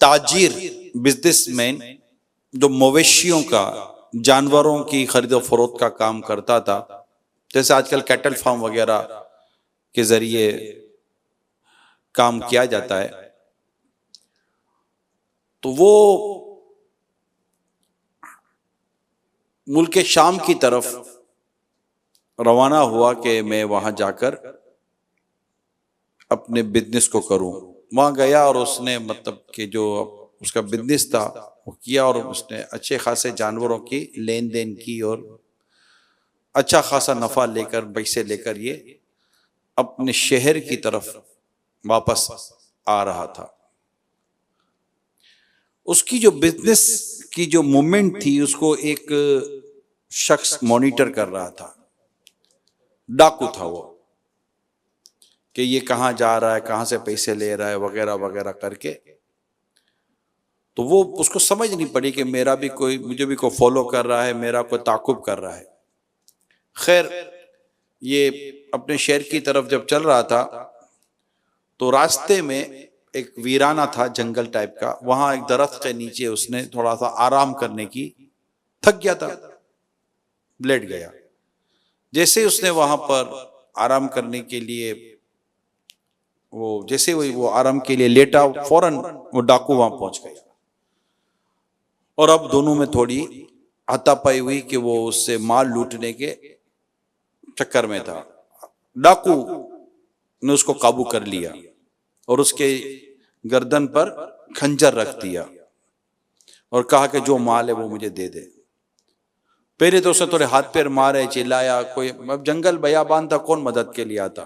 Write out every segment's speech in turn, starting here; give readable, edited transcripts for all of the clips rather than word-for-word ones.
ताजिर businessman जो मवेशियों का, जानवरों की खरीदो फरोख्त का काम करता था, जैसे आजकल कैटल फार्म वगैरह के जरिए काम किया जाता है, तो वो मुल्क शाम की तरफ रवाना हुआ कि मैं वहां जाकर अपने बिजनेस को करूं। वहां गया और उसने मतलब कि जो उसका बिजनेस था वो किया, और उसने अच्छे खासे जानवरों की लेन देन की और अच्छा खासा नफा लेकर, पैसे लेकर ये अपने शहर की तरफ वापस आ रहा था। उसकी जो बिजनेस की जो मूवमेंट थी उसको एक शख्स मॉनिटर कर रहा था, डाकू था वो, कि ये कहाँ जा रहा है, कहाँ से पैसे ले रहा है वगैरह वगैरह करके। तो वो उसको समझ नहीं पड़ी कि मेरा भी कोई, मुझे भी कोई फॉलो कर रहा है, मेरा कोई ताकुब कर रहा है। खैर, ये अपने शहर की तरफ जब चल रहा था तो रास्ते में एक वीराना था, जंगल टाइप का, वहां एक दरख्त के नीचे उसने थोड़ा सा आराम करने की, थक गया था, लेट गया। जैसे उसने वहां पर आराम करने के लिए जैसे वो आराम के लिए लेटा, फौरन वो डाकू वहां पहुंच गया। और अब दोनों में थोड़ी हाथापाई हुई कि वो उससे माल लूटने के चक्कर में था। डाकू ने उसको काबू कर लिया और उसके गर्दन पर खंजर रख दिया और कहा कि जो माल है वो मुझे दे दे। पहले तो उसने थोड़े हाथ पैर मारे, चिल्लाया, कोई, अब जंगल बयाबान था, कौन मदद के लिए आता।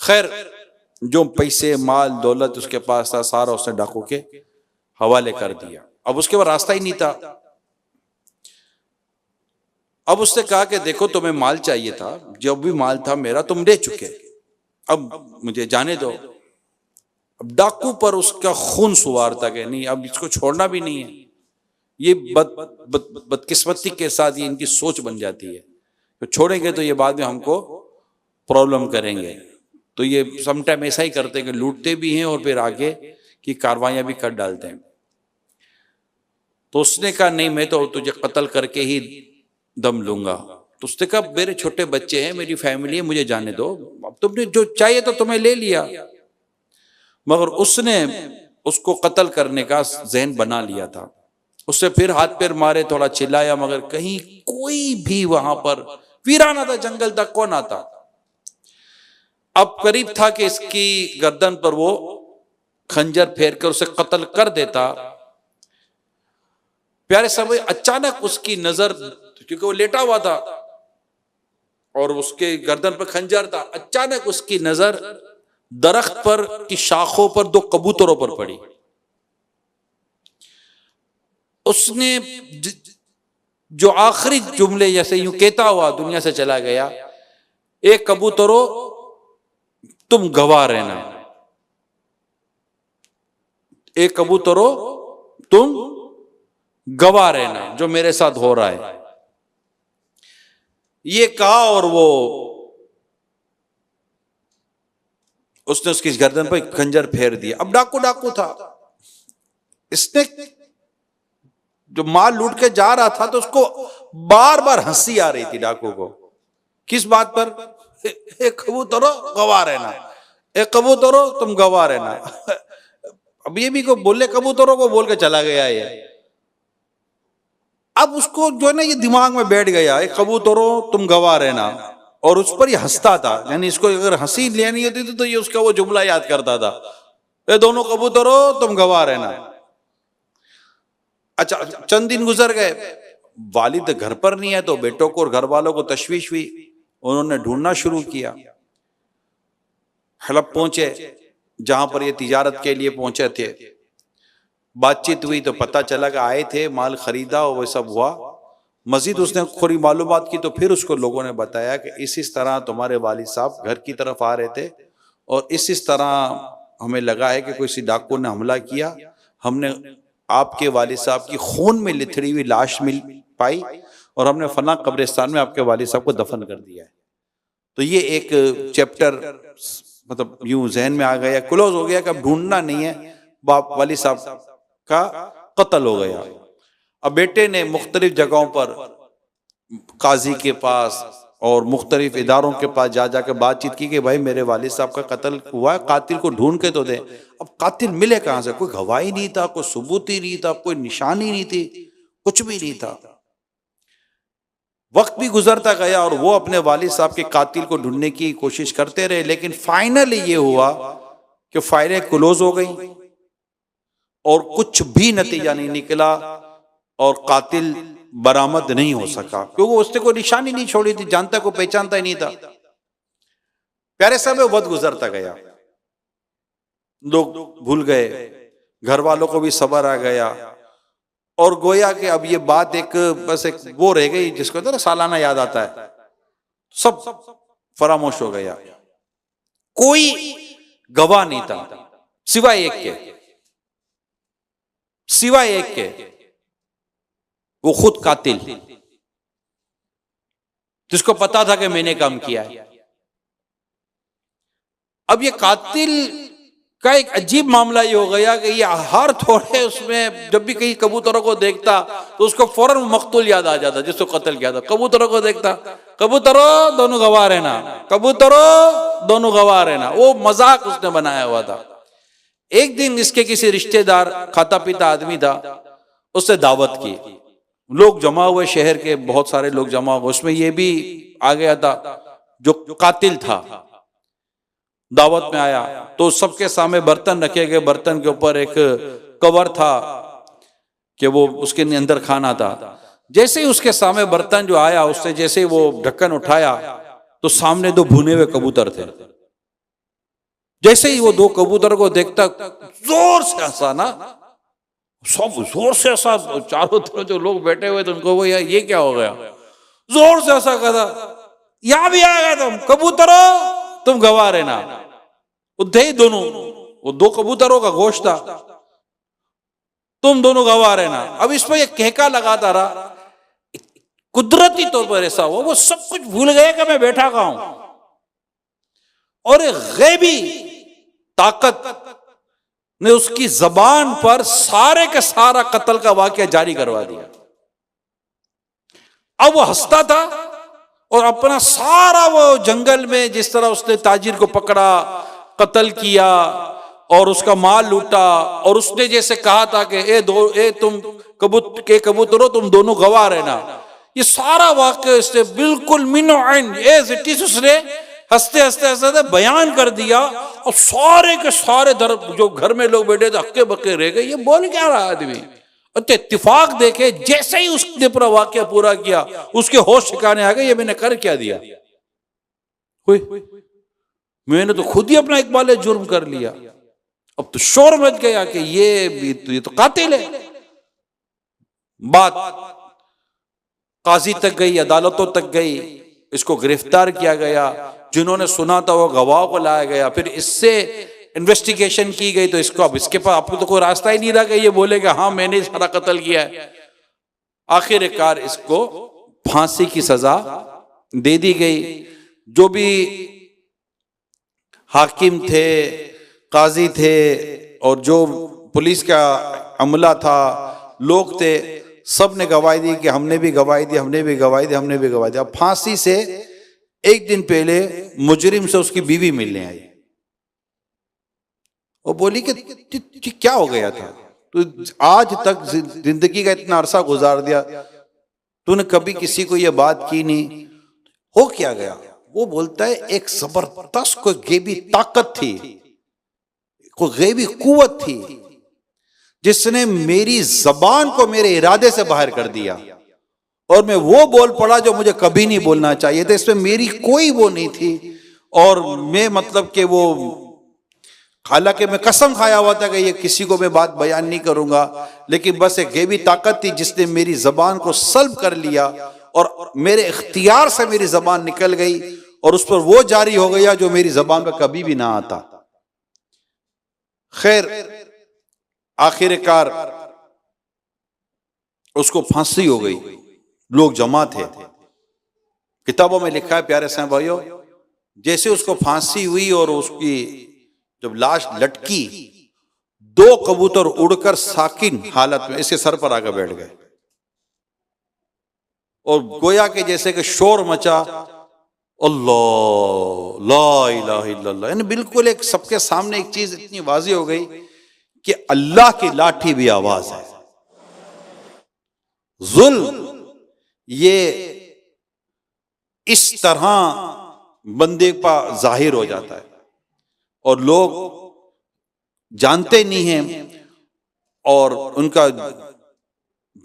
खैर, जो पैसे, माल, दौलत उसके पास था, सारा उसने डाकू के हवाले कर दिया। अब उसके पास रास्ता ही नहीं था। अब उसने कहा कि देखो, तुम्हें माल चाहिए था, जो भी माल था मेरा तुम ले चुके, अब मुझे जाने दो। अब डाकू पर उसका खून सवार था कि नहीं, अब इसको छोड़ना भी नहीं है। ये बदकिस्मती के साथ ये इनकी सोच बन जाती है, तो छोड़ेंगे तो ये बाद में हमको प्रॉब्लम करेंगे। तो ये समटाइम ऐसा ही करते हैं कि लूटते भी हैं और फिर आगे की कार्रवाइयां भी कर डालते हैं। तो उसने कहा नहीं, मैं तो तुझे कत्ल करके ही दम लूंगा। तो उसने कहा मेरे छोटे बच्चे हैं, मेरी फैमिली है, मुझे जाने दो, अब तुमने जो चाहिए तो तुम्हें ले लिया। मगर उसने उसको कत्ल करने का जहन बना लिया था। उससे फिर हाथ पैर मारे, थोड़ा चिल्लाया, मगर कहीं कोई भी वहां पर, वीराना था, जंगल तक कौन आता। अब करीब था कि इसकी गर्दन पर वो खंजर फेर कर उसे कत्ल कर देता। प्यारे साहब, अचानक उसकी नजर, क्योंकि वो लेटा हुआ था और उसके गर्दन पर खंजर था, अचानक उसकी नजर दरख्त पर की शाखों पर दो कबूतरों पर पड़ी। उसने जो आखिरी जुमले जैसे यूं कहता हुआ दुनिया से चला गया, एक कबूतरों तुम गवाह रहना, एक कबूतरों तुम गवाह रहना जो मेरे साथ हो रहा है, ये कहा। और वो उसने उसकी गर्दन पर खंजर फेर दिया। अब डाकू डाकू था, इसने जो माल लूट के जा रहा था तो उसको बार बार हंसी आ रही थी डाकू को। किस बात पर? एक कबूतरों गवाह रहना, एक कबूतरों तुम गवाह रहना। अब ये भी को बोले, कबूतरों को बोल के चला गया ये। अब उसको जो है ना, ये दिमाग में बैठ गया, एक कबूतरों तुम गवाह रहना, और उस पर ये हंसता था। यानी इसको अगर हंसी लेनी होती थी तो ये उसका वो जुमला याद करता था, ये दोनों कबूतरों तुम गवाह रहना। अच्छा, चंद दिन गुजर गए, वालिद घर पर नहीं है तो बेटों को और घर वालों को तशवीश हुई। उन्होंने ढूंढना शुरू किया। हलब पहुंचे, जहां पर ये तिजारत के लिए पहुंचे थे। बातचीत हुई तो पता चला कि आए थे, माल खरीदा और वो सब हुआ। मजीद उसने थोड़ी मालूमात की तो फिर उसको लोगों ने बताया कि इस तरह तुम्हारे वालिद साहब घर की तरफ आ रहे थे और इस तरह हमें लगा है कि कोई डाकू ने हमला किया। हमने आपके वालिद साहब की खून में लिथड़ी हुई लाश मिल पाई और हमने फला कब्रिस्तान में आपके वालिद साहब को दफन कर दिया है। तो ये एक चैप्टर मतलब यूं जहन में आ गया, क्लोज हो गया कि अब ढूंढना नहीं है, बाप वालिद साहब का कत्ल हो गया। अब बेटे ने मुख्तलिफ जगहों पर काजी के पास और मुख्तलिफ इदारों के पास जा जाकर बातचीत की कि भाई मेरे वालिद साहब का कत्ल हुआ है, कातिल को ढूंढ के तो दे। अब कातिल मिले कहां से? कोई गवाही नहीं था, कोई सबूत ही नहीं था, कोई निशानी नहीं थी, कुछ भी नहीं था। वक्त भी गुजरता गया और वो अपने वालिद साहब के कातिल को ढूंढने की कोशिश करते रहे, लेकिन फाइनली ये हुआ कि फाइलें क्लोज हो गई और कुछ भी नतीजा नहीं निकला और कातिल बरामद नहीं हो सका, क्योंकि उसने कोई निशानी नहीं छोड़ी थी, जानता को पहचानता ही नहीं था। प्यारे साहब वक्त गुजरता गया, लोग भूल गए, घर वालों को भी सब्र आ गया और गोया कि अब ये बात एक बस एक वो रह गई जिसको तो सालाना याद आता है, सब फरामोश हो गया। कोई गवाह नहीं था सिवाय एक के, वो खुद कातिल, जिसको पता था कि मैंने काम किया है। अब ये कातिल का एक अजीब मामला ये हो गया कि ये हर थोड़े उसमें जब भी कहीं कबूतरों को देखता तो उसको फौरन मकतूल याद आ जाता जिसको कत्ल किया था। कबूतरों को देखता, कबूतरों दोनों गवाह रहना, कबूतरों दोनों गवाह रहना, वो मजाक उसने बनाया हुआ था। एक दिन इसके किसी रिश्तेदार खाता पीता आदमी था, उससे दावत की, लोग जमा हुए, शहर के बहुत सारे लोग जमा हुए, उसमें ये भी आ गया था जो कातिल था। दावत में आया तो सबके सामने बर्तन रखे गए, बर्तन के ऊपर एक कवर था कि वो उसके अंदर खाना था। जैसे ही उसके सामने बर्तन जो आया, उससे जैसे वो ढक्कन उठाया तो सामने दो भुने हुए कबूतर थे। जैसे ही वो दो कबूतर को देखता जोर से हंसा ना, सब जोर से हंसा, चारों तरफ जो लोग बैठे हुए थे उनको वो ये क्या हो गया, जोर से हंसा, कहा यहां भी आ गए तुम, कबूतरों तुम गवाह रहना। थे दोनों, वो दो कबूतरों का गोश्त था, तुम दोनों गवाह रहना। अब इस पर एक कहका लगाता रहा, कुदरती तौर पर ऐसा हुआ वो सब कुछ भूल गए कि मैं बैठा कहां हूं, और एक गैबी ताकत ने उसकी जबान पर सारे का सारा कत्ल का वाकया जारी करवा दिया। अब वो हंसता था और अपना सारा वो जंगल में जिस तरह उसने ताजिर को पकड़ा, कत्ल किया और उसका माल लूटा, और उसने जैसे कहा था कि तुम कबूतरों तुम दोनों गवाह रहना, ये सारा वाकया इसने बिल्कुल मिनो आइन एज इट इज उसने हंसते हंसते हंसते बयान कर दिया। और सारे के सारे जो घर में लोग बैठे थे हक्के बक्के रह गए, ये बोल क्या रहा आदमी। तो इत्तेफाक देखे जैसे ही उसने पूरा वाकया पूरा किया उसके होश ठिकाने आ गए, ये मैंने कर क्या दिया, मैंने तो खुद ही अपना एक बाले जुर्म कर लिया। अब तो शोर मच गया कि ये तो कातिल है। बात काजी तक गई, अदालतों तक गई, इसको गिरफ्तार किया गया, जिन्होंने सुना था वो गवाह को लाया गया, फिर इससे इन्वेस्टिगेशन की गई। तो इसको अब इसके पास आपको तो कोई रास्ता ही नहीं रहा कि ये बोलेगा हाँ मैंने सारा कत्ल किया है। आखिरकार इसको फांसी की सजा दे दी गई। जो भी हाकिम थे, काजी थे और जो पुलिस का अमला था, लोग थे, सब ने गवाही दी कि हमने भी गवाही दी, हमने भी गवाही दी, हमने भी गवाही दी। अब फांसी से एक दिन पहले मुजरिम से उसकी बीवी मिलने आई। वो बोली कि क्या हो गया था, तो आज तक जिंदगी का इतना अरसा गुजार दिया, तूने कभी किसी को ये बात की नहीं, हो क्या गया? वो बोलता है एक जबरदस्त कोई गैबी ताकत थी, कोई गैबी कुव्वत थी जिसने मेरी जबान को मेरे इरादे से बाहर कर दिया और मैं वो बोल पड़ा जो मुझे कभी नहीं बोलना चाहिए था। इसमें मेरी कोई वो नहीं थी और मैं मतलब कि वो, हालांकि मैं कसम खाया हुआ था कि ये किसी को मैं बात बयान नहीं करूंगा, लेकिन बस एक गैबी ताकत थी जिसने मेरी जबान को सल्ब कर लिया और मेरे इख्तियार से मेरी जबान निकल गई और उस पर वो जारी हो गया जो मेरी जबान पर कभी भी ना आता। खैर आखिरकार उसको फांसी हो गई, लोग जमा थे। किताबों में लिखा है प्यारे साहब भाइयों, जैसे उसको फांसी हुई और उसकी जब लाश लटकी दो कबूतर उड़कर साकिन हालत में इसके सर पर आकर बैठ गए और गोया के जैसे कि शोर मचा, अल्लाह ला इलाहा इल्लल्लाह। यानी बिल्कुल एक सबके सामने एक चीज इतनी वाज़ी हो गई कि अल्लाह की लाठी भी आवाज है। जुल्म ये इस तरह बंदे पर जाहिर हो जाता है और लोग जानते नहीं हैं और उनका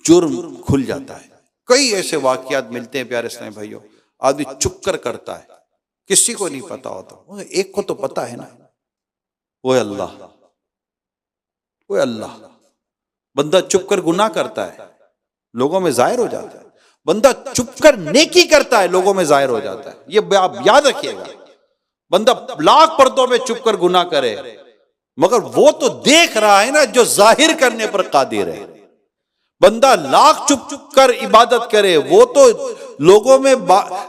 जुर्म खुल जाता है। कई ऐसे वाकयात मिलते हैं प्यारे इस्लामी भाइयों, आदमी चुप कर करता है, किसी को नहीं पता होता, एक को तो पता है ना, वो अल्लाह, वो अल्लाह। बंदा चुप कर गुनाह करता है, लोगों में जाहिर हो जाता है। बंदा चुप कर नेकी करता है, लोगों में जाहिर हो जाता है। ये आप याद रखिएगा। बंदा लाख पर्दों में चुप कर गुनाह करे, मगर वो तो देख रहा है ना जो जाहिर करने पर कादिर है। बंदा लाख चुप चुप कर इबादत करे, वो तो लोगों में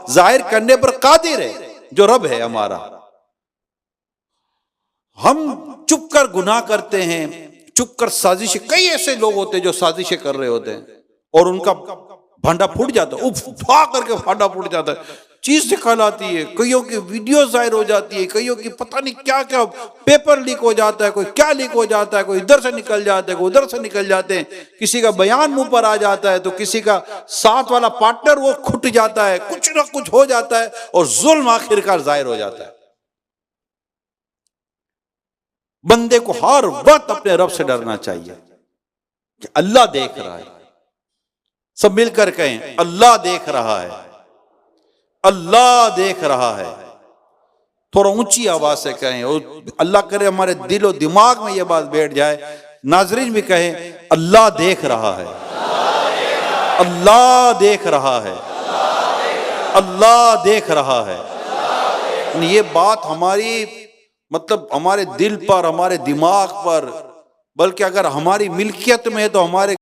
जाहिर करने पर कादिर है, जो रब है हमारा। हम चुप कर गुनाह करते हैं, चुप कर साजिशें, कई ऐसे लोग होते हैं जो साजिशें कर रहे होते हैं और उनका भांडा फूट जाता है, उफा करके भांडा फूट जाता है, चीज निकल आती है, कईयों की वीडियो जाहिर हो जाती है, कईयों की पता नहीं क्या क्या पेपर लीक हो जाता है, कोई क्या लीक हो जाता है, कोई इधर से निकल जाता है, कोई उधर से निकल जाते हैं, किसी का बयान मुंह पर आ जाता है तो किसी का साथ वाला पार्टनर वो खुट जाता है, कुछ ना कुछ हो जाता है और जुल्म आखिरकार जाहिर हो जाता है। बंदे को हर वक्त अपने रब से डरना चाहिए कि अल्लाह देख रहा है। सब मिलकर कहें, अल्लाह देख रहा है, अल्लाह देख रहा है। थोड़ा ऊंची आवाज से कहें और अल्लाह करे हमारे दिल और दिमाग में यह बात बैठ जाए, नाजरीन भी कहें अल्लाह देख रहा है, अल्लाह देख रहा है, अल्लाह देख रहा है। ये बात हमारी मतलब हमारे दिल पर, हमारे दिमाग पर, बल्कि अगर हमारी मिल्कियत में है तो हमारे